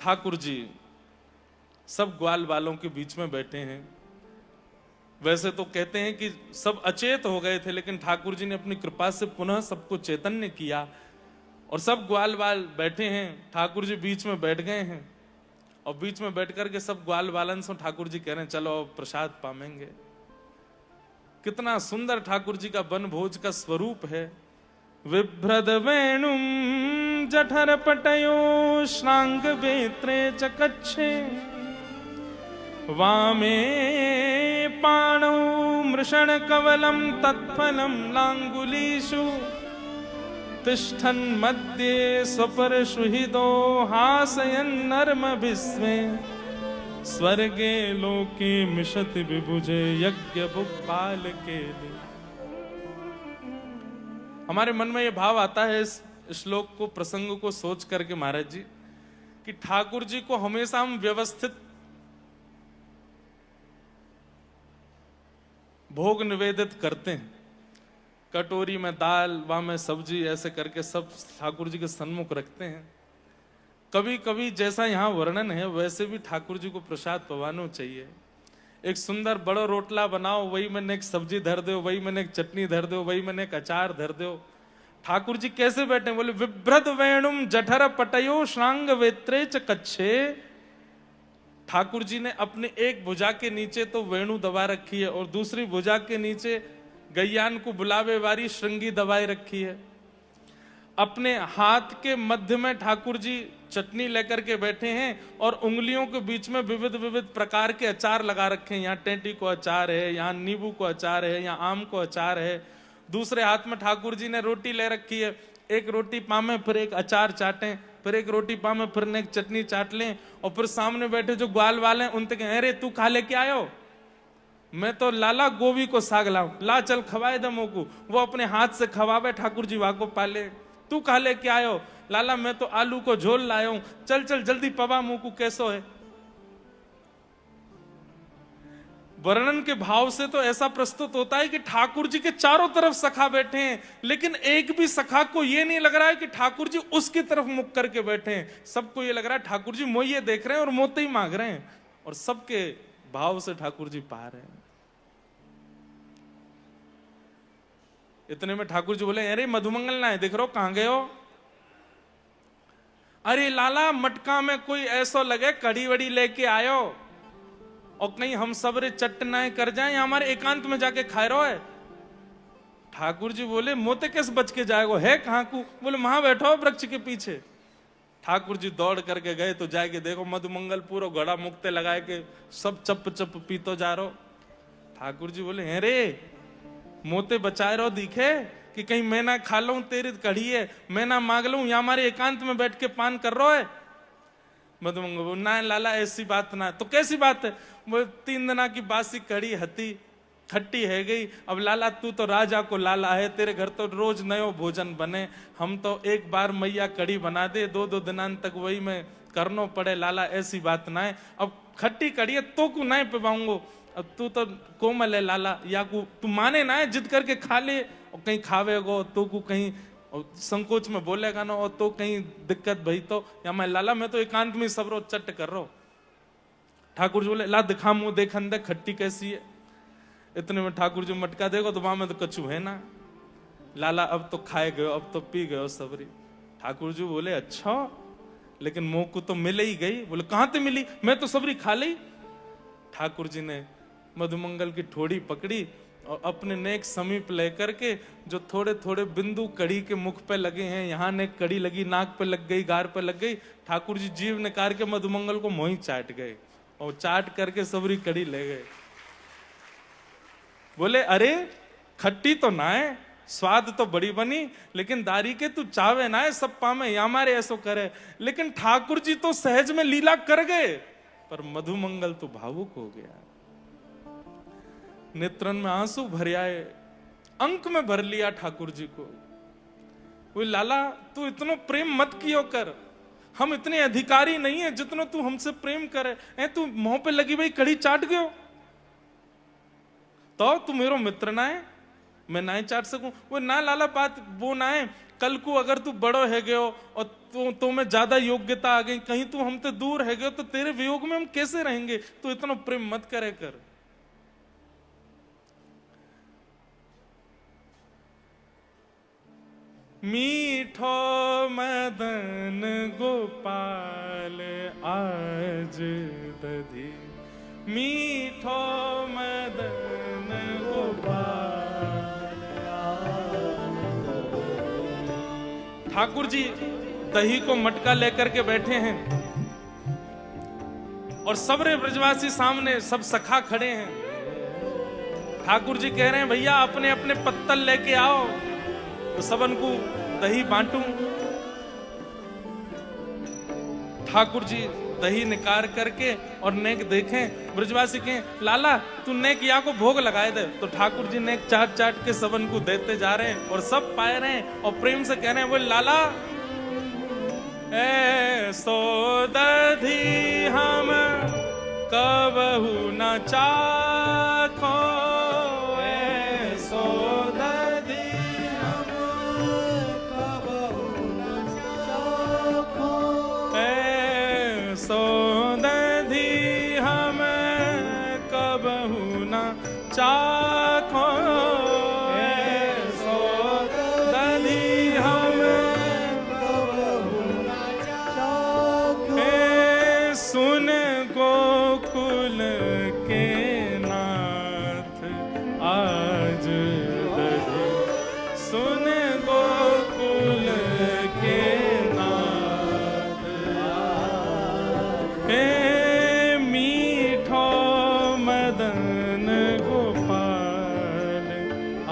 ठाकुर जी सब ग्वाल वालों के बीच में बैठे हैं। वैसे तो कहते हैं कि सब अचेत हो गए थे, लेकिन ठाकुर जी ने अपनी कृपा से पुनः सबको चैतन्य किया और सब ग्वाल वाल बैठे हैं। ठाकुर जी बीच में बैठ गए हैं और बीच में बैठ करके सब ग्वाल वालन से ठाकुर जी कह रहे हैं चलो अब प्रसाद पामेंगे। कितना सुंदर ठाकुर जी का वन भोज का स्वरूप है। विभ्रद वेणुम जठर पटयो श्रांग वेत्रे चकच्छे वामे पाणौ मृषण कवलम तत्फलम लांगुलीषु तिष्ठन् मध्ये स्वपरशुहिदो हासयन् नर्म विस्मे स्वर्गे लोके मिषति विभुजे यज्ञ भुक्पाल के लिए। हमारे मन में ये भाव आता है इस श्लोक को, प्रसंग को सोच करके महाराज जी, कि ठाकुर जी को हमेशा हम व्यवस्थित भोग निवेदित करते हैं। कटोरी में दाल, वहां में सब्जी, ऐसे करके सब ठाकुर जी के सन्मुख रखते हैं। कभी कभी जैसा यहाँ वर्णन है वैसे भी ठाकुर जी को प्रसाद पवाना चाहिए। एक सुंदर बड़ो रोटला बनाओ, वही मैंने एक सब्जी धर दो, वही मैंने एक चटनी धर दो, वही मैंने एक अचार धर दो। ठाकुर जी कैसे बैठे? बोले विभ्रद वेणुम जठर पटयो श्रांग वेत्रे च कच्छे। ठाकुर जी ने अपने एक भुजा के नीचे तो वेणु दबा रखी है और दूसरी भुजा के नीचे गैयान को बुलावे वाली श्रृंगी दबाई रखी है। अपने हाथ के मध्य में ठाकुर जी चटनी लेकर के बैठे हैं और उंगलियों के बीच में विविध विविध प्रकार के अचार लगा रखे हैं। यहाँ टेंटी को अचार है, यहाँ नींबू को अचार है, यहाँ आम को अचार है। दूसरे हाथ में ठाकुर जी ने रोटी ले रखी है। एक रोटी पामे फिर एक अचार चाटें, फिर एक रोटी पामे फिर एक चटनी चाट लें और फिर सामने बैठे जो ग्वाल वाले हैं उनसे कहें अरे तू खा लेके आयो, मैं तो लाला गोभी को साग लाऊं, ला चल खवाए दमो को। वो अपने हाथ से खवावे, ठाकुर जी वाको पाले। तू खा लेके आयो, लाला मैं तो आलू को झोल लाया हूं, चल चल जल्दी पवा मुंह को कैसो है। वर्णन के भाव से तो ऐसा प्रस्तुत होता है कि ठाकुर जी के चारों तरफ सखा बैठे हैं, लेकिन एक भी सखा को ये नहीं लग रहा है कि ठाकुर जी उसकी तरफ मुख करके बैठे हैं। सबको ये लग रहा है ठाकुर जी मोये देख रहे हैं और मोते ही मांग रहे हैं और सबके भाव से ठाकुर जी पा रहे हैं। इतने में ठाकुर जी बोले अरे मधुमंगल ना है, देख रहे हो कहां गए हो? अरे लाला मटका में कोई ऐसा लगे कड़ी वड़ी लेके आयो और कहीं हम सबरे चटनाएं कर जाएं, हमारे एकांत में जाके खाए रहो है। ठाकुर जी बोले मोते कैसे बच के जाएगो, है कहां को? बोले वहां बैठो वृक्ष के पीछे। ठाकुर जी दौड़ करके गए तो जाके देखो मधुमंगल पूरा घड़ा मुक्ते लगाए के सब चप चप पीतो जा रहो। ठाकुर जी बोले अरे मोते बचाए रहो दिखे कि कहीं मैं ना खा लूं तेरी कढ़ी है, मैं ना मांग लूं, या हमारे एकांत में बैठ के पान कर रहा है। मधुमंगल बोले ना लाला ऐसी बात ना। तो कैसी बात है? वो 3 दिना की बासी कढ़ी हती खट्टी है गई। अब लाला तू तो राजा को लाला है, तेरे घर तो रोज नयो भोजन बने, हम तो एक बार मैया कढ़ी बना दे, 2-2 दिनान तक वही में करनो पड़े। लाला ऐसी बात ना है, अब खट्टी कढ़ी है तो को नहीं पिवाऊंगो, अब तू तो कोमल है लाला, या को तू माने ना है जिद करके खा ले और कहीं खावेगो तो को कहीं संकोच में बोलेगा ना और तो कहीं दिक्कत भई तो, या मैं लाला मैं तो एकांत में सब रोज चट कर रहा हूं। ठाकुर जी बोले ला दिखा मुंह देख अंदर खट्टी कैसी है। इतने में ठाकुर जी मटका देखो तो वहां में तो कछु है ना। लाला अब तो खाए गयो, अब तो पी गयो सबरी। ठाकुर जी बोले अच्छा लेकिन मुंह को तो मिल ही गई। बोले कहां ते मिली, मैं तो सबरी खा ली। ठाकुर जी ने मधुमंगल की ठोड़ी पकड़ी और अपने नेक समीप लेकर के जो थोड़े थोड़े बिंदु कड़ी के मुख पे लगे हैं, यहाँ ने कड़ी लगी, नाक पे लग गई, गार पे लग गई। ठाकुर जी जीभ निकाल के मधुमंगल को मोही चाट गए और चाट करके सबरी कड़ी ले गए। बोले अरे खट्टी तो ना है, स्वाद तो बड़ी बनी, लेकिन दारी के तू चावे ना है सब पामे, या हमारे ऐसो करे। लेकिन ठाकुर जी तो सहज में लीला कर गए, पर मधुमंगल तो भावुक हो गया। नेत्रन में आंसू भर आए, अंक में भर लिया ठाकुर जी को। वो लाला तू इतना प्रेम मत कियो कर, हम इतने अधिकारी नहीं है जितना तू हमसे प्रेम करे। तू मुंह पे लगी भाई कड़ी चाट गयो तो तू मेरो मित्र ना है, मैं ना ही चाट सकूं। वो ना लाला बात वो ना है कल को अगर तू बड़ो है गयो और तो में ज्यादा योग्यता आ गई, कहीं तू हमसे दूर है गयो, तो तेरे वियोग में हम कैसे रहेंगे? तू इतना प्रेम मत करे कर। मीठो मदन गोपाल आज दधी, मीठो मदन गोपाल आज दधी। ठाकुर जी दही को मटका लेकर के बैठे हैं और सबरे ब्रजवासी सामने, सब सखा खड़े हैं। ठाकुर जी कह रहे हैं भैया अपने अपने पत्तल लेके आओ तो सबन को दही बांटूं। ठाकुर जी दही निकाल करके और नेक देखें, ब्रजवासी कहें लाला तू नेक या को भोग लगाए दे, तो ठाकुर जी नेक चाट चाट के सबन को देते जा रहे हैं और सब पाए रहे हैं और प्रेम से कह रहे हैं, बोले लाला ए सो दधी हम कबहू न चाखो, ए सो दधी हम कबहू न चाखो, ए सो दधी हम कबहू न चाखो, ए सो दधी हम कबहू न चाखो। ए सुन गोकुल के नाथ आज दधी, सुन गोकुल के नाथ आज, हे मीठो मदन गोपाल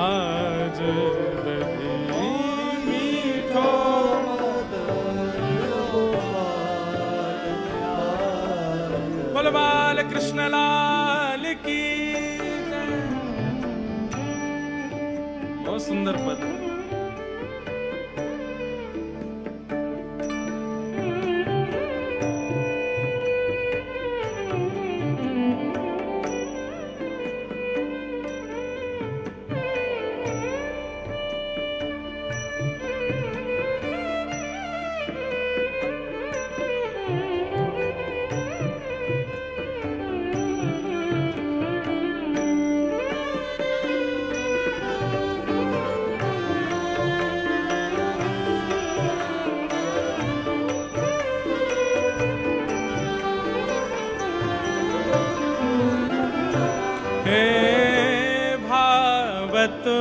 आज दधी, मीठो बोल बाल कृष्ण लाल की जय। बहुत सुंदर पद।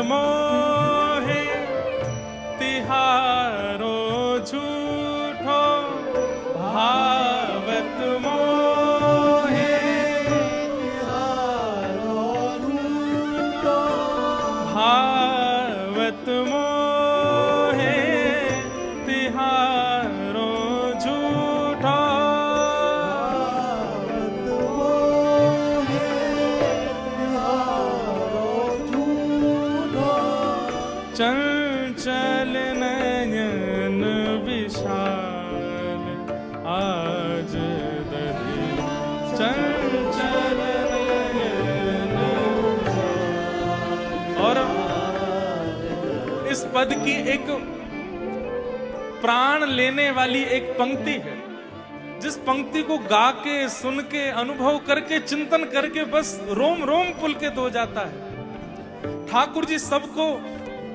मोहे तिहारो झूठो, भावत मोहे तिहारो झूठो, भावत मोहे तिहारो झूठो, चंचल नयन विशाल आज दधी, चंचल नयन विशाल। और इस पद की एक प्राण लेने वाली एक पंक्ति है, जिस पंक्ति को गा के, सुन के, अनुभव करके, चिंतन करके बस रोम रोम पुलकित हो जाता है। ठाकुर जी सबको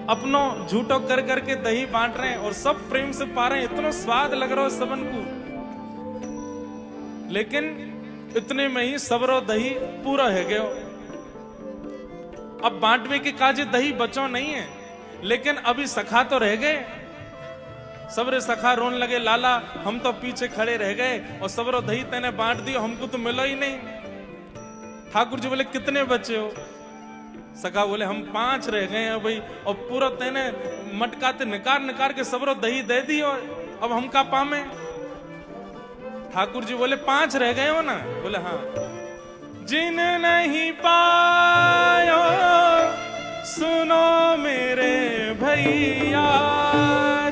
अपनो झूठो कर करके दही बांट रहे हैं और सब प्रेम से पा रहे हैं, इतना स्वाद लग रहा है सबन को। लेकिन इतने में ही सबरो दही पूरा है गयो। अब बांटवे के काजे दही बचो नहीं है, लेकिन अभी सखा तो रह गए। सबरे सखा रोन लगे, लाला हम तो पीछे खड़े रह गए और सबरो दही तेने बांट दियो, हमको तो मिला ही नहीं। ठाकुर जी बोले कितने बचे हो? सखा बोले हम 5 रह गए हैं भाई, और पूरा तेने मटकाते निकार निकार के सबरो दही दे दी, और अब हम का पामे? ठाकुर जी बोले 5 रह गए हो ना? बोले हाँ। जिन नहीं पायो सुनो मेरे भैया,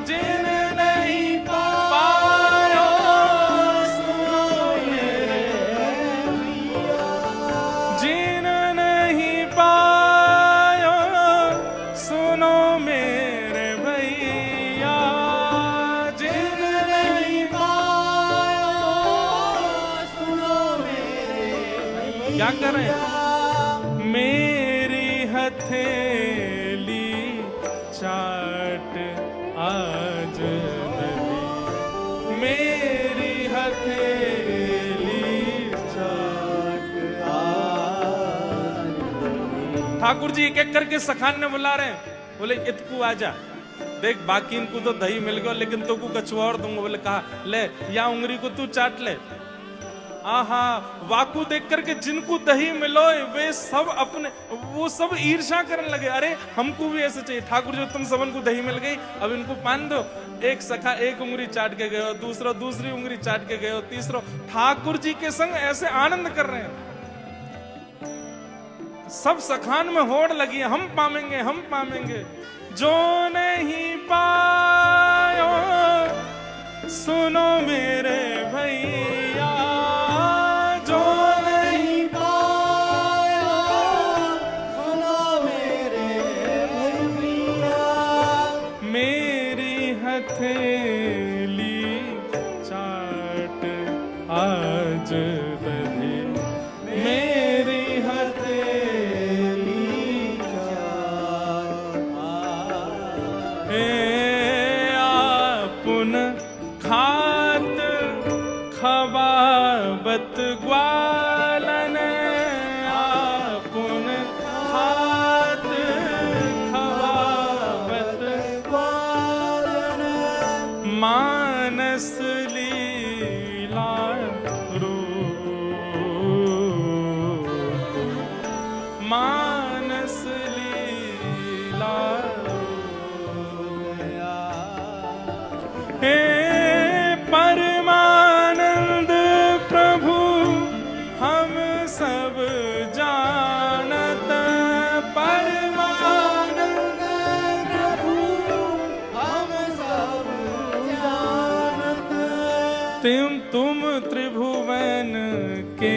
जिन नहीं पायो सुनो मेरे भैया, जिन नहीं पायो सुनो मेरे भैया, क्या कर रहे हैं? मेरी हथेली चाट आज दही, मेरी हथेली चाट आज दही। ठाकुर जी एक एक करके सखान ने बुला रहे हैं। बोले इतकू आजा, देख बाकी इनको तो दही मिल गया लेकिन तो को कछुआ और दूंगा। बोले कहा ले या उंगली को तू चाट ले। आहा, वाकू देख करके जिनको दही मिलो वे सब अपने वो सब ईर्ष्या करने लगे। अरे हमको भी ऐसे चाहिए। ठाकुर जी तुम सबन को दही मिल गई, अब इनको पान दो। एक सखा एक उंगली चाट के गए, दूसरा दूसरी उंगली चाट के गए, तीसरा ठाकुर जी के संग ऐसे आनंद कर रहे हैं। सब सखान में होड़ लगी, हम पावेंगे हम पावेंगे। जो नहीं पायो सुनो मेरे भैया, जो नहीं पायो सुनो मेरे भैया। मेरी हथेली चाट आज दही, मेरी हथेली आपुन खात खवावत ग्वालन, आपुन खात खवावत ग्वालन। मानस लीला रूप, मानस लीला हे परमानंद प्रभु हम सब जानत। परमानंद प्रभु हम सब जानत। तुम त्रिभुवन के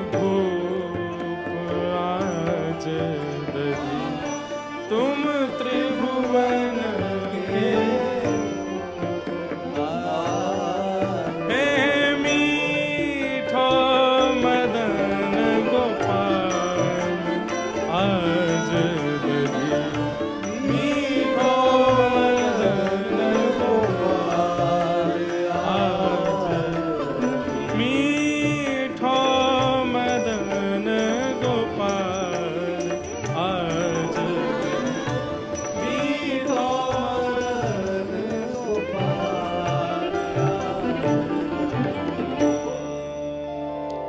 भूप आज दही, तुम त्रिभुवन के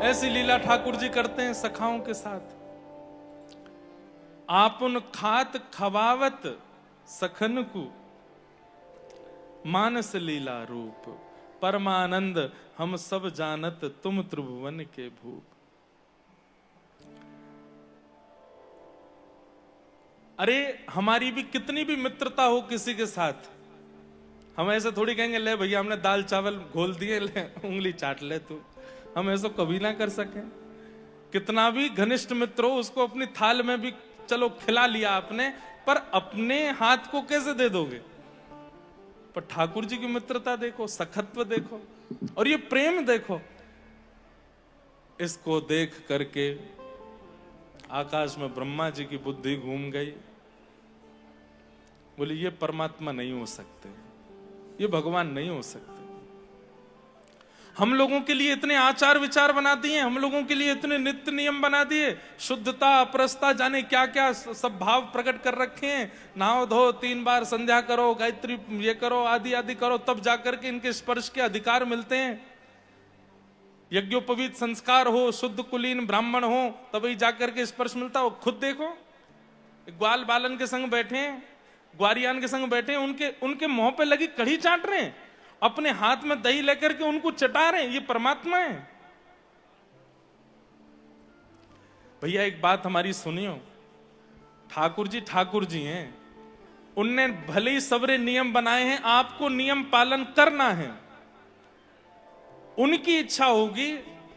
ऐसी लीला ठाकुर जी करते हैं सखाओं के साथ। आपुन खात खवावत सखन को, मानस लीला रूप। परमानंद हम सब जानत, तुम त्रिभुवन के भूप। अरे हमारी भी कितनी भी मित्रता हो किसी के साथ, हम ऐसे थोड़ी कहेंगे ले भैया हमने दाल चावल घोल दिए, ले उंगली चाट ले तू। हम ऐसा कभी ना कर सके। कितना भी घनिष्ठ मित्र हो उसको अपनी थाल में भी चलो खिला लिया आपने, पर अपने हाथ को कैसे दे दोगे? पर ठाकुर जी की मित्रता देखो, सखत्व देखो और ये प्रेम देखो। इसको देख करके आकाश में ब्रह्मा जी की बुद्धि घूम गई। बोले ये परमात्मा नहीं हो सकते, ये भगवान नहीं हो सकते। हम लोगों के लिए इतने आचार विचार बना दिए, हम लोगों के लिए इतने नित्य नियम बना दिए, शुद्धता अपरसता जाने क्या क्या सब भाव प्रकट कर रखे हैं। नहाओ धो 3 बार संध्या करो, गायत्री ये करो, आदि आदि करो, तब जाकर के इनके स्पर्श के अधिकार मिलते हैं। यज्ञोपवीत संस्कार हो, शुद्ध कुलीन ब्राह्मण हो, तभी जाकर के स्पर्श मिलता हो। खुद देखो ग्वाल बालन के संग बैठे हैं, ग्वारियान के संग बैठे हैं, उनके मुंह पे लगी कढ़ी चाट रहे हैं, अपने हाथ में दही लेकर के उनको चटा रहे हैं। ये परमात्मा है भैया। एक बात हमारी सुनियो, ठाकुर जी हैं, उनने भले ही सबरे नियम बनाए हैं, आपको नियम पालन करना है। उनकी इच्छा होगी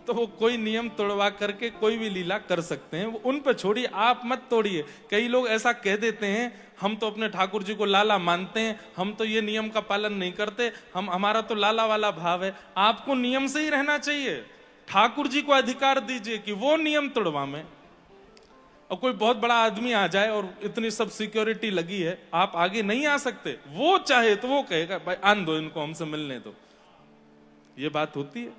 तो वो कोई नियम तोड़वा करके कोई भी लीला कर सकते हैं, वो उन पर छोड़िए, आप मत तोड़िए। कई लोग ऐसा कह देते हैं हम तो अपने ठाकुर जी को लाला मानते हैं, हम तो ये नियम का पालन नहीं करते, हमारा तो लाला वाला भाव है। आपको नियम से ही रहना चाहिए। ठाकुर जी को अधिकार दीजिए कि वो नियम तोड़वा में। और कोई बहुत बड़ा आदमी आ जाए और इतनी सब सिक्योरिटी लगी है, आप आगे नहीं आ सकते, वो चाहे तो वो कहेगा भाई आन दो इनको, हमसे मिलने दो। ये बात होती है।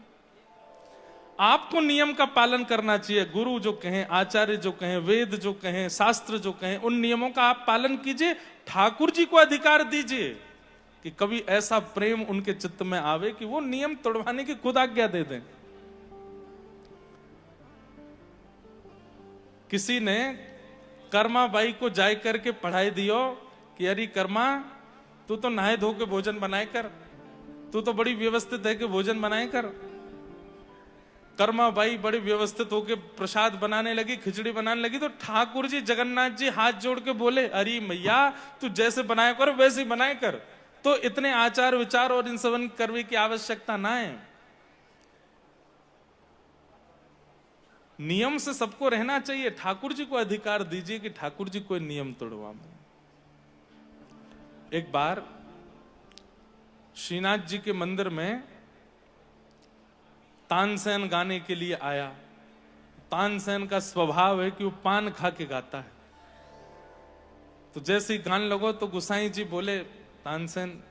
आपको नियम का पालन करना चाहिए। गुरु जो कहें, आचार्य जो कहें, वेद जो कहें, शास्त्र जो कहें, उन नियमों का आप पालन कीजिए। ठाकुर जी को अधिकार दीजिए कि कभी ऐसा प्रेम उनके चित्त में आवे कि वो नियम तोड़वाने की खुद आज्ञा दे दें। किसी ने कर्मा बाई को जाय करके पढ़ाई दियो कि अरे कर्मा, तू तो नहाए धो के भोजन बनाए कर, तू तो बड़ी व्यवस्थित है कि भोजन बनाए कर। कर्मा बाई बड़ी व्यवस्थित होके प्रसाद बनाने लगी, खिचड़ी बनाने लगी, तो ठाकुर जी जगन्नाथ जी हाथ जोड़ के बोले अरे मैया, तू जैसे बनाया कर वैसे ही बनाए कर, तो इतने आचार विचार और इन सबन करने की आवश्यकता ना है। नियम से सबको रहना चाहिए। ठाकुर जी को अधिकार दीजिए कि ठाकुर जी कोई नियम तोड़वा। एक बार श्रीनाथ जी के मंदिर में तानसेन गाने के लिए आया। तानसेन का स्वभाव है कि वो पान खा के गाता है। तो जैसे ही गान लगो तो गुसाई जी बोले तानसेन,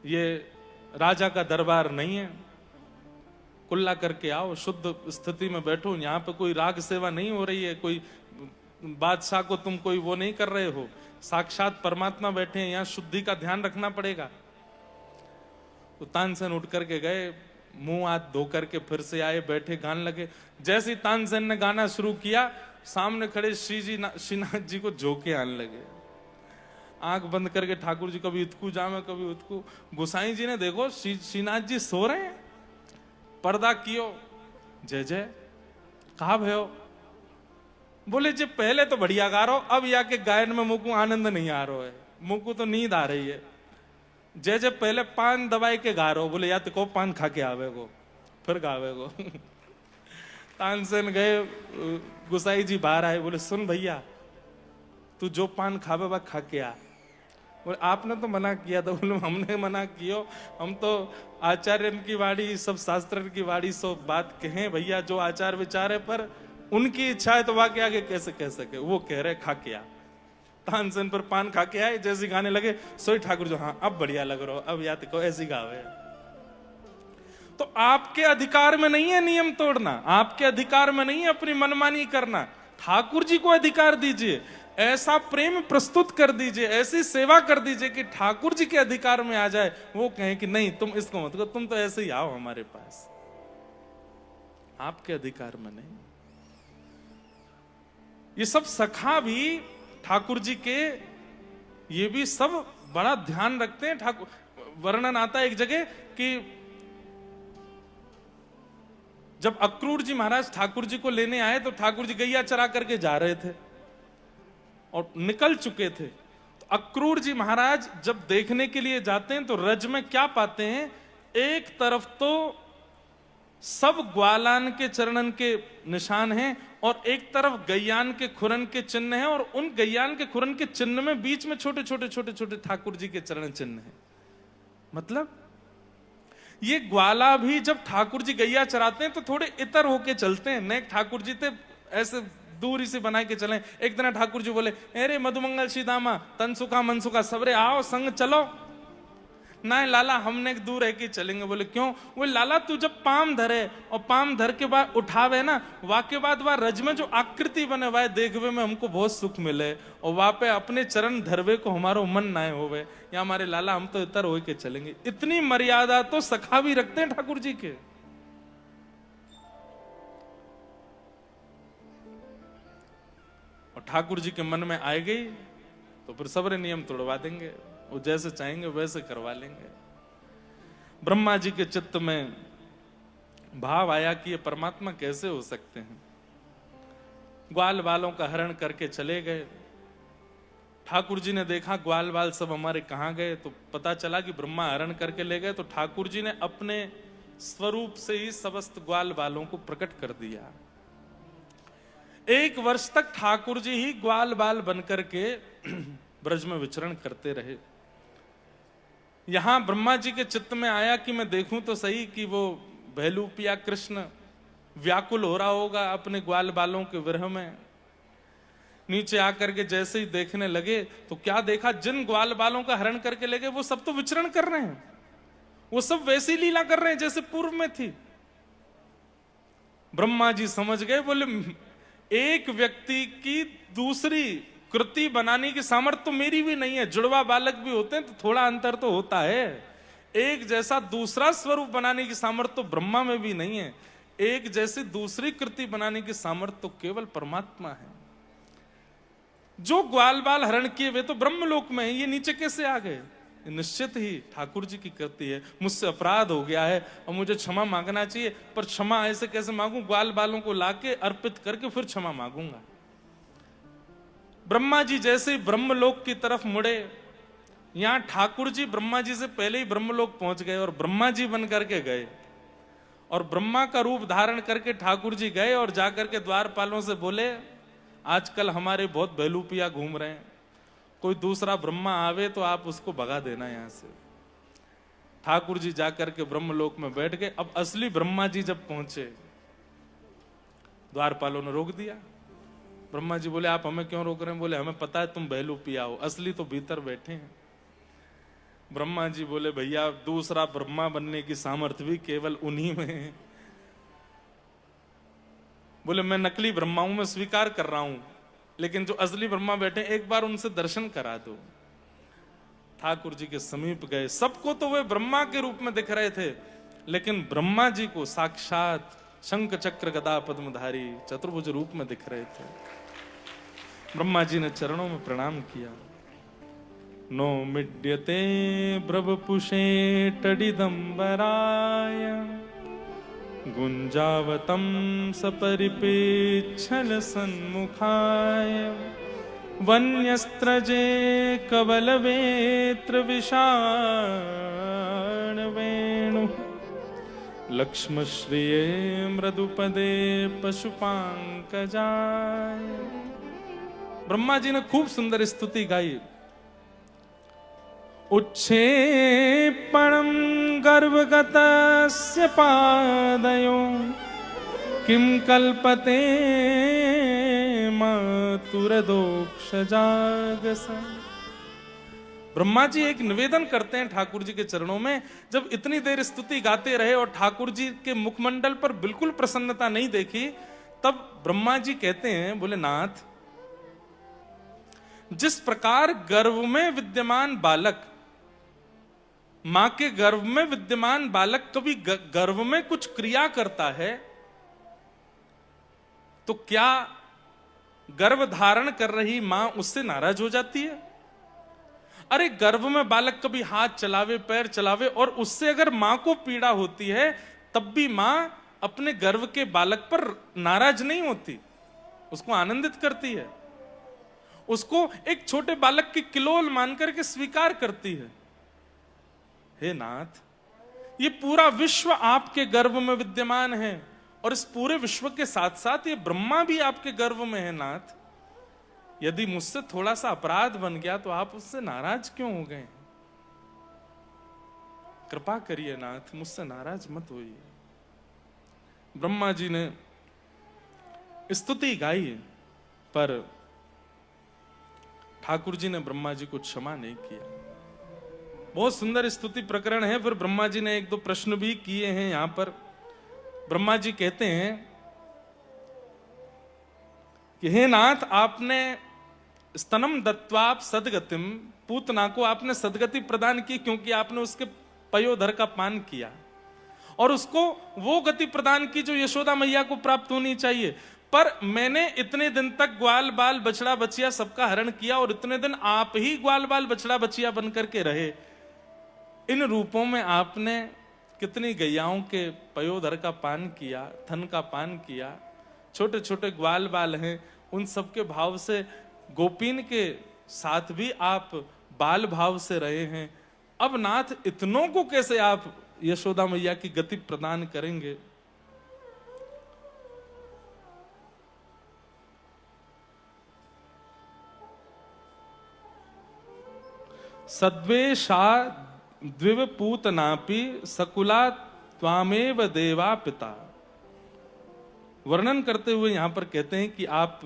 ये राजा का दरबार नहीं है, कुल्ला करके आओ, शुद्ध स्थिति में बैठो, यहाँ पे कोई राग सेवा नहीं हो रही है, कोई बादशाह को तुम कोई वो नहीं कर रहे हो, साक्षात परमात्मा बैठे हैं, यहाँ शुद्धि का ध्यान रखना पड़ेगा। तो तानसेन उठ करके गए, मुंह हाथ धो करके फिर से आए, बैठे, गान लगे। जैसे ही तानसेन ने गाना शुरू किया, सामने खड़े श्रीनाथ जी को झोंके आने लगे। आंख बंद करके ठाकुर जी कभी इतकू जामे कभी उतकू। गोसाई जी ने देखो श्रीनाथ जी सो रहे हैं, पर्दा कियो, जय जय कहा भयो। बोले जी पहले तो बढ़िया गा रहो, अब या के गायन में मुझको आनंद नहीं आ रहा है, मुझको तो नींद आ रही है। जय जय पहले पान दबाई के गा रहो। बोले या तो को पान खा के आवे को फिर गावे को। तानसेन गए, गुसाई जी बाहर आए, बोले सुन भैया, तू जो पान खावे वह खा के आ। बोले आपने तो मना किया था। बोले हमने मना कियो, हम तो आचार्य की वाणी, सब शास्त्र की वाणी, सब बात कहें भैया, जो आचार विचार है, पर उनकी इच्छा है तो वहां के आगे कैसे कह सके। वो कह रहे खा के आ। तानसेन पर पान खा के आए, जैसे गाने लगे सोई ठाकुर जो हाँ अब बढ़िया लग रहा हो, अब याद को ऐसी गावे। तो आपके अधिकार में नहीं है नियम तोड़ना, आपके अधिकार में नहीं है अपनी मनमानी करना। ठाकुर जी को अधिकार दीजिए, ऐसा प्रेम प्रस्तुत कर दीजिए, ऐसी सेवा कर दीजिए कि ठाकुर जी के अधिकार में आ जाए। वो कहें कि नहीं तुम इसको मत करो, तुम तो ऐसे ही आओ हमारे पास, आपके अधिकार में नहीं। ये सब सखा भी ठाकुर जी के, ये भी सब बड़ा ध्यान रखते हैं। ठाकुर वर्णन आता है एक जगह कि जब अक्रूर जी महाराज ठाकुर जी को लेने आए तो ठाकुर जी गैया चरा करके जा रहे थे और निकल चुके थे। तो अक्रूर जी महाराज जब देखने के लिए जाते हैं तो रज में क्या पाते हैं, एक तरफ तो सब ग्वालान के चरणन के निशान हैं और एक तरफ गैयान के खुरन के चिन्ह हैं, और उन गैयान के खुरन के चिन्ह में बीच में छोटे छोटे छोटे छोटे ठाकुर जी के चरण चिन्ह हैं। मतलब ये ग्वाला भी जब ठाकुर जी गैया चराते हैं तो थोड़े इतर होके चलते हैं, नहीं ठाकुर जी थे ऐसे दूरी से बना के चले। एक दिन ठाकुर जी बोले अरे मधुमंगल सीधामा तन सुखा मन सुखा, सबरे आओ संग चलो। ना लाला हमने दूर है कि चलेंगे। बोले क्यों? वो लाला तू जब पाम धरे और पाम धर के बाद उठावे ना, वहां के बाद वह रज में जो आकृति बने वह देखवे में हमको बहुत सुख मिले, और वहां पे अपने चरण धरवे को हमारो मन ना होवे, या हमारे लाला हम तो इतर हो के चलेंगे। इतनी मर्यादा तो सखा भी रखते हैं ठाकुर जी के। और ठाकुर जी के मन में आए गई तो फिर सबरे नियम तोड़वा देंगे, वो जैसे चाहेंगे वैसे करवा लेंगे। ब्रह्मा जी के चित्त में भाव आया कि ये परमात्मा कैसे हो सकते हैं। ग्वाल बालों का हरण करके चले गए। ठाकुर जी ने देखा ग्वाल बाल सब हमारे कहां गए, तो पता चला कि ब्रह्मा हरण करके ले गए। तो ठाकुर जी ने अपने स्वरूप से ही समस्त ग्वाल बालों को प्रकट कर दिया। 1 वर्ष तक ठाकुर जी ही ग्वाल बाल बनकर के ब्रज में विचरण करते रहे। यहां ब्रह्मा जी के चित्त में आया कि मैं देखूं तो सही कि वो भैलूपिया कृष्ण व्याकुल हो रहा होगा अपने ग्वाल बालों के विरह में। नीचे आकर के जैसे ही देखने लगे तो क्या देखा, जिन ग्वाल बालों का हरण करके ले गए वो सब तो विचरण कर रहे हैं, वो सब वैसी लीला कर रहे हैं जैसे पूर्व में थी। ब्रह्मा जी समझ गए, बोले एक व्यक्ति की दूसरी कृति बनाने की सामर्थ्य तो मेरी भी नहीं है, जुड़वा बालक भी होते हैं तो थोड़ा अंतर तो होता है, एक जैसा दूसरा स्वरूप बनाने की सामर्थ्य तो ब्रह्मा में भी नहीं है, एक जैसी दूसरी कृति बनाने की सामर्थ्य तो केवल परमात्मा है। जो ग्वाल बाल हरण किए वे तो ब्रह्मलोक में है, ये नीचे कैसे आ गए? निश्चित ही ठाकुर जी की कृति है, मुझसे अपराध हो गया है और मुझे क्षमा मांगना चाहिए, पर क्षमा ऐसे कैसे मांगू? ग्वाल बालों को लाके अर्पित करके फिर क्षमा मांगूंगा। ब्रह्मा जी जैसे ही ब्रह्मलोक की तरफ मुड़े, यहां ठाकुर जी ब्रह्मा जी से पहले ही ब्रह्मलोक पहुंच गए और ब्रह्मा जी बन करके गए, और ब्रह्मा का रूप धारण करके ठाकुर जी गए और जाकर के द्वारपालों से बोले, आजकल हमारे बहुत बहलूपिया घूम रहे हैं, कोई दूसरा ब्रह्मा आवे तो आप उसको भगा देना यहां से। ठाकुर जी जाकर के ब्रह्मलोक में बैठ गए। अब असली ब्रह्मा जी जब पहुंचे, द्वारपालों ने रोक दिया। ब्रह्मा जी बोले, आप हमें क्यों रोक रहे हैं? बोले, हमें पता है तुम बहलूपिया हो, असली तो भीतर बैठे हैं। ब्रह्मा जी बोले, भैया दूसरा ब्रह्मा बनने की सामर्थ्य भी केवल उन्हीं में है। बोले, मैं नकली ब्रह्मा हूं, मैं स्वीकार कर रहा हूं, लेकिन जो असली ब्रह्मा बैठे एक बार उनसे दर्शन करा दो। ठाकुर जी के समीप गए, सबको तो वे ब्रह्मा के रूप में दिख रहे थे, लेकिन ब्रह्मा जी को साक्षात शंख चक्र गदा पद्मधारी चतुर्भुज रूप में दिख रहे थे। ब्रह्मा जी ने चरणों में प्रणाम किया। नो मिड्यते ब्रवपुषे टडिदंबराय गुंजावतम सपरिपेच्छल सन्मुखाय वन्यस्त्रजे कवलवेत्र विषाण वेणु लक्ष्मश्रिये मृदुपदे पशुपांकजाय। ब्रह्मा जी ने खूब सुंदर स्तुति गाई। उच्छेपणं गर्भगतस्य पादयो किं कल्पते मातुरदोक्षजागस। ब्रह्मा जी एक निवेदन करते हैं ठाकुर जी के चरणों में। जब इतनी देर स्तुति गाते रहे और ठाकुर जी के मुखमंडल पर बिल्कुल प्रसन्नता नहीं देखी, तब ब्रह्मा जी कहते हैं, बोले, नाथ, जिस प्रकार गर्भ में विद्यमान बालक, मां के गर्भ में विद्यमान बालक कभी गर्भ में कुछ क्रिया करता है, तो क्या गर्भ धारण कर रही मां उससे नाराज हो जाती है? अरे गर्भ में बालक कभी हाथ चलावे, पैर चलावे, और उससे अगर मां को पीड़ा होती है, तब भी मां अपने गर्भ के बालक पर नाराज नहीं होती, उसको आनंदित करती है, उसको एक छोटे बालक की किलोल मान करके स्वीकार करती है। हे नाथ, ये पूरा विश्व आपके गर्भ में विद्यमान है, और इस पूरे विश्व के साथ साथ ये ब्रह्मा भी आपके गर्भ में है। नाथ, यदि मुझसे थोड़ा सा अपराध बन गया तो आप उससे नाराज क्यों हो गए? कृपा करिए नाथ, मुझसे नाराज मत होइए। ब्रह्मा जी ने स्तुति गाई, पर ठाकुर जी ने ब्रह्मा जी को क्षमा नहीं किया। बहुत सुंदर स्तुति प्रकरण है। फिर ब्रह्मा जी ने एक दो प्रश्न भी किए हैं यहां पर। ब्रह्मा जी कहते हैं कि हे नाथ, आपने स्तनम दत्वाप सदगतिम, पूतना को आपने सदगति प्रदान की, क्योंकि आपने उसके पयोधर का पान किया और उसको वो गति प्रदान की जो यशोदा मैया को प्राप्त होनी चाहिए। पर मैंने इतने दिन तक ग्वाल बाल बछड़ा बचिया सबका हरण किया, और इतने दिन आप ही ग्वाल बाल बछड़ा बचिया बन करके रहे। इन रूपों में आपने कितनी गैयाओं के पयोधर का पान किया, थन का पान किया, छोटे छोटे ग्वाल बाल हैं, उन सबके भाव से गोपीन के साथ भी आप बाल भाव से रहे हैं। अब नाथ, इतनों को कैसे आप यशोदा मैया की गति प्रदान करेंगे? सद्वेषा द्विवपूतनापि सकुला त्वामेव देवा पिता। वर्णन करते हुए यहां पर कहते हैं कि आप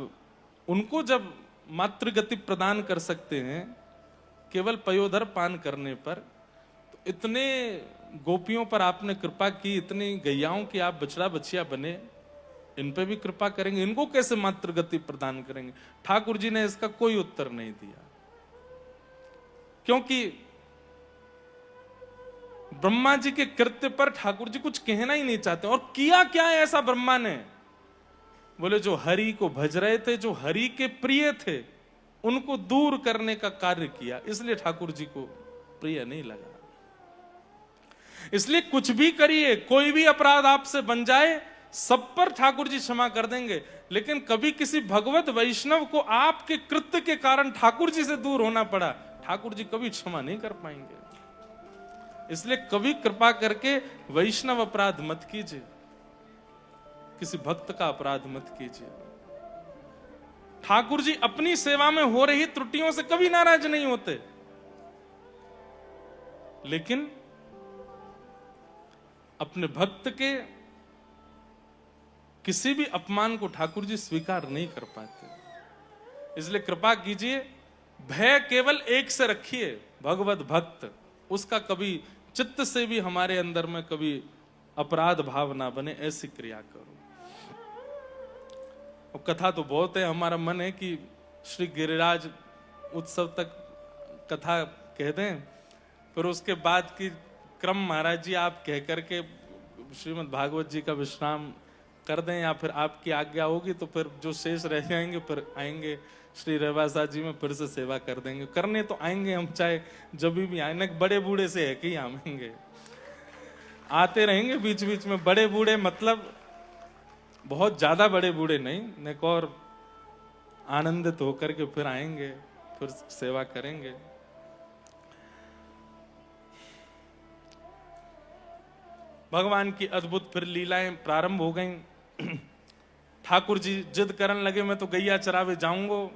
उनको जब मातृगति प्रदान कर सकते हैं केवल पयोधर पान करने पर, तो इतने गोपियों पर आपने कृपा की, इतनी गैयाओं की आप बछड़ा बछिया बने, इन पे भी कृपा करेंगे, इनको कैसे मातृगति प्रदान करेंगे? ठाकुर जी ने इसका कोई उत्तर नहीं दिया, क्योंकि ब्रह्मा जी के कृत्य पर ठाकुर जी कुछ कहना ही नहीं चाहते। और किया क्या है ऐसा ब्रह्मा ने? बोले जो हरि को भज रहे थे, जो हरि के प्रिय थे, उनको दूर करने का कार्य किया, इसलिए ठाकुर जी को प्रिय नहीं लगा। इसलिए कुछ भी करिए, कोई भी अपराध आपसे बन जाए, सब पर ठाकुर जी क्षमा कर देंगे, लेकिन कभी किसी भगवत वैष्णव को आपके कृत्य के कारण ठाकुर जी से दूर होना पड़ा, ठाकुर जी कभी क्षमा नहीं कर पाएंगे। इसलिए कभी कृपा करके वैष्णव अपराध मत कीजिए, किसी भक्त का अपराध मत कीजिए। ठाकुर जी अपनी सेवा में हो रही त्रुटियों से कभी नाराज नहीं होते, लेकिन अपने भक्त के किसी भी अपमान को ठाकुर जी स्वीकार नहीं कर पाते। इसलिए कृपा कीजिए, भय केवल एक से रखिए, भगवत भक्त, उसका कभी चित्त से भी हमारे अंदर में कभी अपराध भाव ना बने, ऐसी क्रिया करो। और कथा तो बहुत है, हमारा मन है कि श्री गिरिराज उत्सव तक कथा कह दें, फिर उसके बाद की क्रम महाराज जी आप कह करके श्रीमद् भागवत जी का विश्राम कर दें, या फिर आपकी आज्ञा होगी तो फिर जो शेष रह जाएंगे फिर आएंगे श्री रेवासा जी में, फिर से सेवा कर देंगे। करने तो आएंगे हम, चाहे जब भी आए ना, बड़े बूढ़े से है कि आएंगे, आते रहेंगे बीच बीच में। बड़े बूढ़े मतलब बहुत ज्यादा बड़े बूढ़े नहीं, एक और आनंदित होकर के फिर आएंगे, फिर सेवा करेंगे। भगवान की अद्भुत फिर लीलाएं प्रारंभ हो गईं। ठाकुर जी जिद करने लगे, मैं तो गैया चरावे जाऊंगा।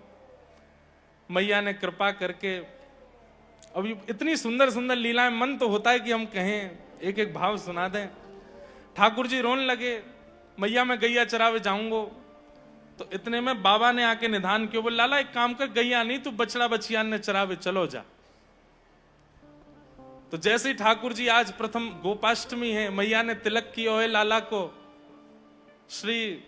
मैया ने कृपा करके, अभी इतनी सुंदर सुंदर लीलाएं, मन तो होता है कि हम कहें, एक एक भाव सुना दें। ठाकुर जी रोने लगे, मैया मैं गैया चरावे जाऊंगा। तो इतने में बाबा ने आके निधान किया, बोले लाला एक काम कर, गैया नहीं तू बछड़ा बछियान ने चरावे चलो जा। तो जैसे ही ठाकुर जी, आज प्रथम गोपाष्टमी है, मैया ने तिलक किया है लाला को, श्री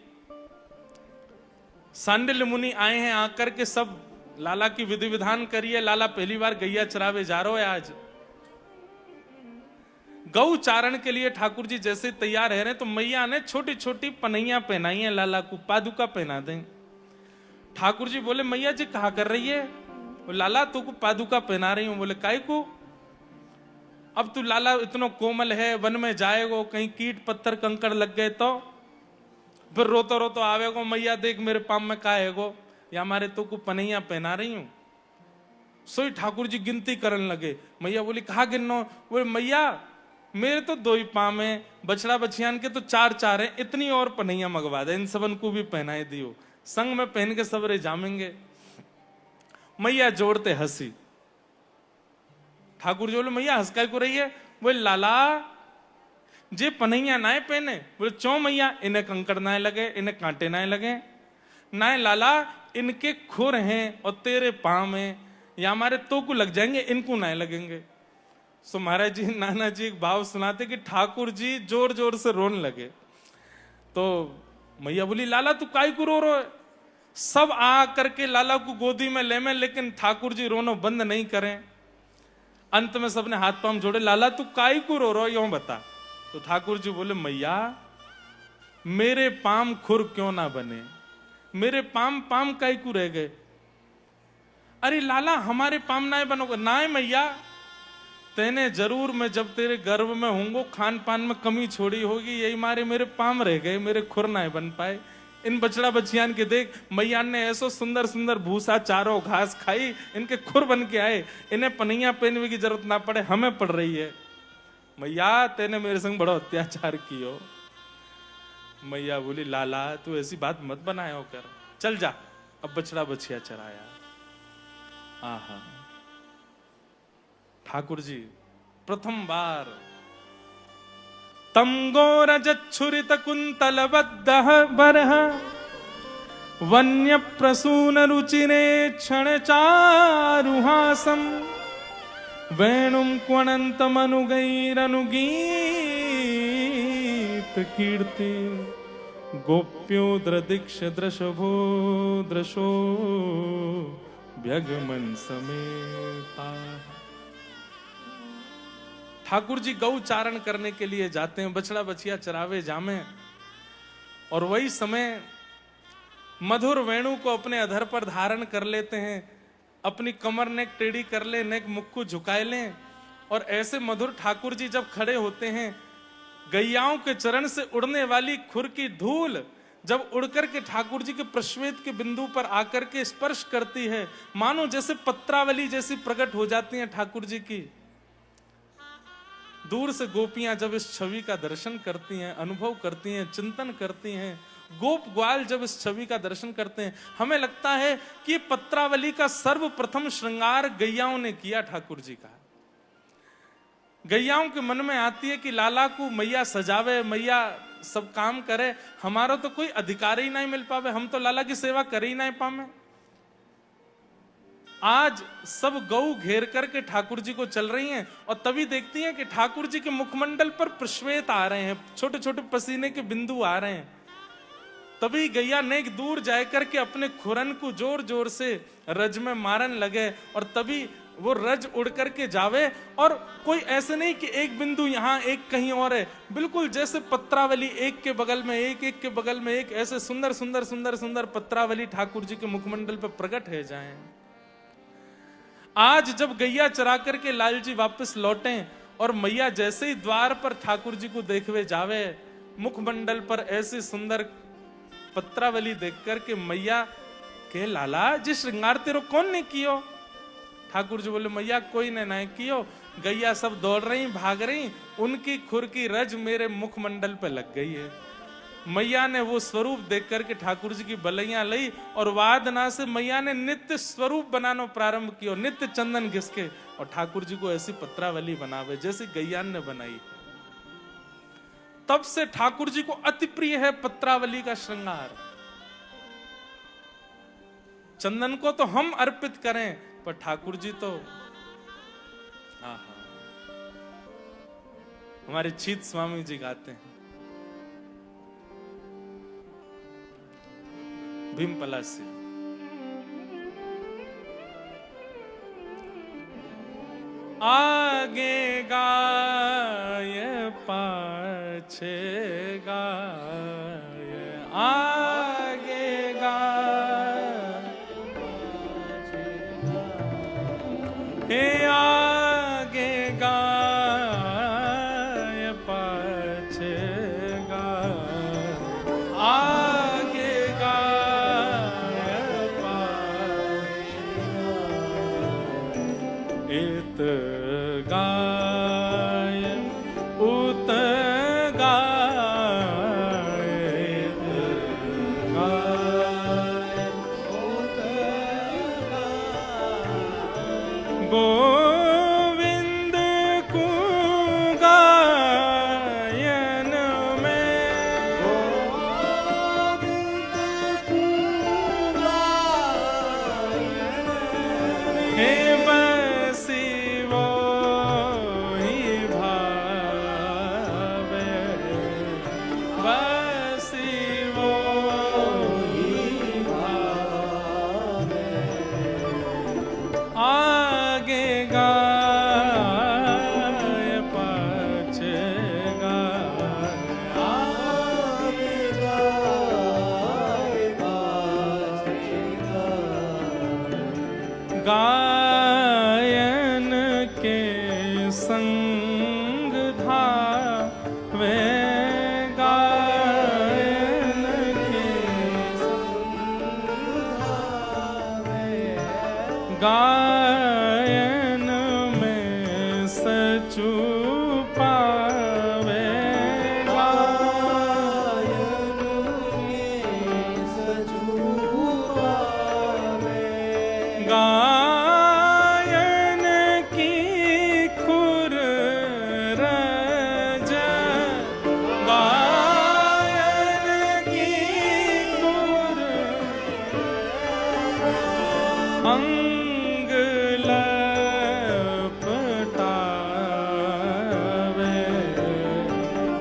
सांडिल्य मुनि आए हैं, आकर के सब लाला की विधि विधान करिए। लाला पहली बार गैया चरावे जा रहे हो आज। गौ चारण के लिए ठाकुर जी जैसे तैयार रह रहे, तो मैया ने छोटी छोटी पनैया पहनाई है लाला को, पादुका पहना दें। ठाकुर जी बोले मैया जी कहा कर रही है? लाला तू को पादुका पहना रही हूं। बोले काय को? अब तू लाला इतना कोमल है, वन में जाएगो, कहीं कीट पत्थर कंकड़ लग गए तो फिर रोतो रोतो आवेगो, मैया देख मेरे पाम में का है गो, या हमारे तो को पनैया पहना रही हूं। सोई ठाकुर जी गिनती करने लगे। मैया बोली कहा गिनो? बोले मैया मेरे तो 2 ही पाम है, बछड़ा बछियान के तो 4 है, इतनी और पनैया मंगवा दे, इन सबन को भी पहनाए दियो, संग में पहन के सबरे जामेंगे। मैया जोड़ते हंसी। ठाकुर जी बोले मैया हंस काय को रही है? बोले लाला जे पनैया नाए पहने। बोले चौ मैया, इन्हें कंकड़ नाए लगे, इन्हें कांटे नाए लगे। नाए लाला इनके खुर हैं और तेरे पांव हैं, या हमारे तो को लग जाएंगे, इनको नाए लगेंगे। सो महाराज जी नाना जी एक भाव सुनाते कि ठाकुर जी जोर जोर से रोने लगे। तो मैया बोली लाला तू काय को रो है? सब आ करके लाला को गोदी में ले में, लेकिन ठाकुर जी रोनो बंद नहीं करें। अंत में सबने हाथ पांव जोड़े, लाला तू काय को रो यूं बता। तो ठाकुर जी बोले मैया मेरे पाम खुर क्यों ना बने, मेरे पाम पाम काय को रह गए। अरे लाला हमारे पाम नाए बनोगे? नाए मैया, तेने जरूर मैं जब तेरे गर्भ में होंगो खान पान में कमी छोड़ी होगी, यही मारे मेरे पाम रह गए, मेरे खुर नाए बन पाए। इन बछड़ा बछियान के देख, मैया ने ऐसो सुंदर सुंदर भूसा चारो घास खाई, इनके खुर बन के आए, इन्हें पनैया पहनने की जरूरत ना पड़े, हमें पड़ रही है। मैया तेने मेरे संग बड़ा अत्याचार कियो। मैया बोली लाला तू ऐसी बात मत बनाया कर, चल जा अब बछड़ा बछिया चराया। आहा ठाकुर जी प्रथम बार तम गोरजच्छुरित कुंतलबद्धः बरः वन्य प्रसून रुचिरे क्षण चारुहासम वेणुम क्वणन्तमनुगैरनुगीत कीर्ति गोप्योद्र दीक्ष दृशभो दृशो भ्यगमन समेता। ठाकुर जी गौ चारण करने के लिए जाते हैं, बछड़ा बछिया चरावे जामे, और वही समय मधुर वेणु को अपने अधर पर धारण कर लेते हैं, अपनी कमर नेक टेढ़ी कर ले, नेक मुख को झुकाए लें, और ऐसे मधुर ठाकुर जी जब खड़े होते हैं, गैयाओं के चरण से उड़ने वाली खुर की धूल जब उड़कर के ठाकुर जी के प्रश्वेत के बिंदु पर आकर के स्पर्श करती है, मानो जैसे पत्रावली जैसी प्रकट हो जाती हैं ठाकुर जी की। दूर से गोपियां जब इस छवि का दर्शन करती हैं, अनुभव करती हैं, चिंतन करती हैं, गोप ग्वाल जब इस छवि का दर्शन करते हैं, हमें लगता है कि पत्रावली का सर्वप्रथम श्रृंगार गैयाओं ने किया ठाकुर जी का। गैयाओं के मन में आती है कि लाला को मैया सजावे, मैया सब काम करे, हमारा तो कोई अधिकार ही नहीं मिल पावे, हम तो लाला की सेवा कर ही नहीं पावे। आज सब गौ घेर करके ठाकुर जी को चल रही हैं, और तभी देखती हैं कि ठाकुर जी के मुखमंडल पर प्रश्वेत आ रहे हैं, छोटे छोटे पसीने के बिंदु आ रहे हैं। तभी गैया नेक दूर जाकर के अपने खुरन को जोर जोर से रज में मारन लगे, और तभी वो रज उड़ करके जावे, और कोई ऐसे नहीं कि एक बिंदु यहाँ एक कहीं और है, बिल्कुल जैसे पत्रावली एक के बगल में एक, एक के बगल में एक, ऐसे सुंदर सुंदर सुंदर सुंदर पत्रावली ठाकुर जी के मुखमंडल पर प्रकट हो जाएं। आज जब गैया चरा करके लाल जी वापस लौटे, और मैया जैसे ही द्वार पर ठाकुर जी को देखवे जावे, मुखमंडल पर ऐसी सुंदर पत्रावली देख करके मैया के लाला जी श्रृंगार तेरो कौन ने कियो? ठाकुर जी बोले मैया कोई ने नहीं कियो, गैया सब दौड़ रही भाग रही, उनकी खुर की रज मेरे मुखमंडल पे लग गई है। मैया ने वो स्वरूप देख करके ठाकुर जी की बलैया ली, और वादना से मैया ने नित्य स्वरूप बनाना प्रारंभ किया, नित्य चंदन घिसके, और ठाकुर जी को ऐसी पत्रावली बनावे जैसी गैया ने बनाई। तब से ठाकुर जी को अति प्रिय है पत्रावली का श्रृंगार। चंदन को तो हम अर्पित करें, पर ठाकुर जी तो हमारे चीत स्वामी जी गाते हैं, भीमपला से, आगे गाय पाछे गाय, आगे गाय हे आगे गाय पाछे गाय, आगे गाय पाछे गाय, इत गाय उत गाय, इत गाय उत गाय, गोविंद को गायन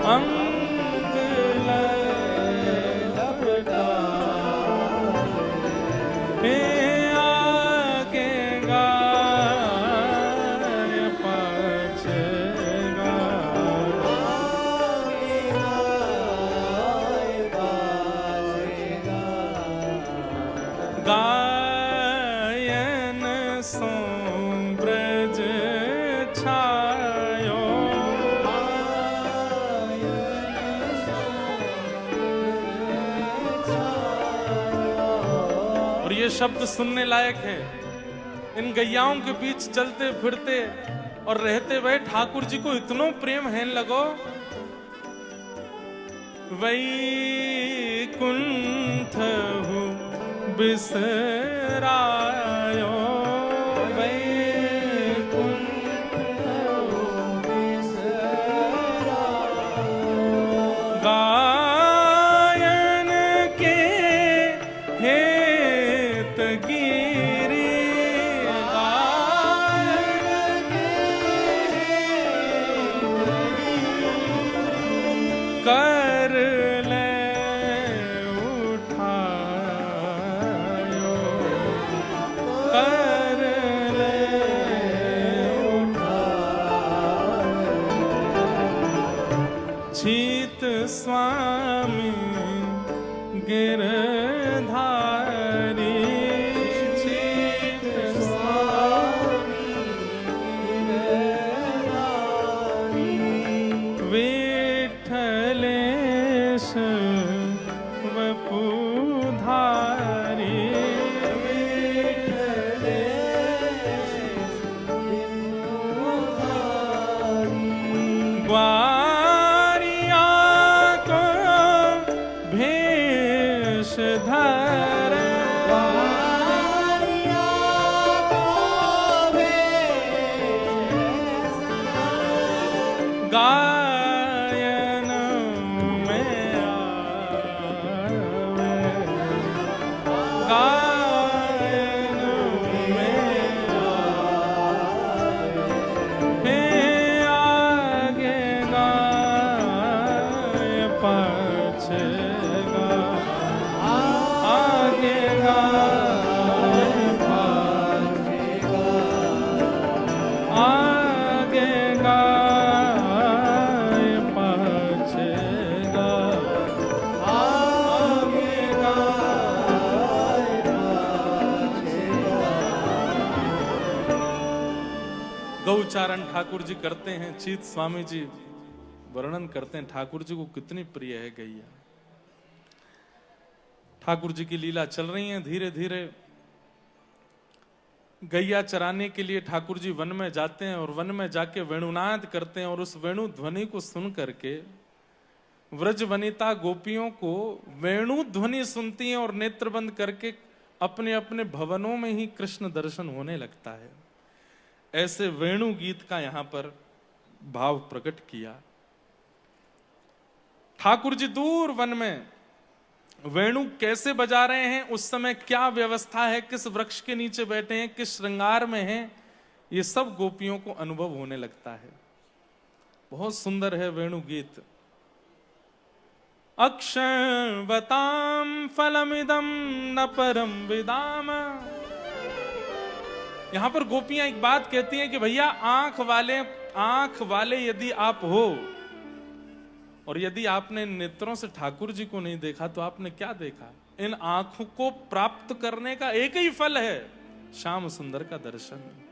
अंग लपटाए आगे गाय पाछे गायन सो ब्रज छायो। और ये शब्द सुनने लायक है। इन गैयाओं के बीच चलते फिरते और रहते हुए ठाकुर जी को इतनो प्रेम है लगो। वैकुंठ हूँ बिसरायो, वैकुंठ बिसरायो। गायन के हेत गिरी, गायन के कर ले उठायो, कर ले उठायो। छीत स्वामी गिरधारी, छीत स्वामी गिरधारी। विठलेश वपुधारी, विठलेश वपुधारी। ग्वारिया को भेष धरे, ग्वारिया को भेष धरे। गायन में आवे, गायन में आवे। आगे गाय पाछे गाय, आगे गाय पाछे गाय, आगे गाय पाछे गाय, आगे गाय पाछे गाय। गौचारण ठाकुर जी करते हैं। चीत स्वामी जी वर्णन करते हैं ठाकुर जी को कितनी प्रिय है गैया। ठाकुर जी की लीला चल रही है। धीरे धीरे गैया चराने के लिए ठाकुर जी वन में जाते हैं और वन में जाके वेणुनाद करते हैं। और उस वेणु ध्वनि को सुन करके व्रज वनिता गोपियों को वेणु ध्वनि सुनती हैं और नेत्र बंद करके अपने अपने भवनों में ही कृष्ण दर्शन होने लगता है। ऐसे वेणु गीत का यहां पर भाव प्रकट किया। ठाकुर जी दूर वन में वेणु कैसे बजा रहे हैं, उस समय क्या व्यवस्था है, किस वृक्ष के नीचे बैठे हैं, किस श्रृंगार में हैं, ये सब गोपियों को अनुभव होने लगता है। बहुत सुंदर है वेणु गीत। अक्षवताम फलमिदम न परम विदाम। यहां पर गोपियां एक बात कहती हैं कि भैया आंख वाले यदि आप हो और यदि आपने नेत्रों से ठाकुर जी को नहीं देखा तो आपने क्या देखा। इन आंखों को प्राप्त करने का एक ही फल है, श्याम सुंदर का दर्शन।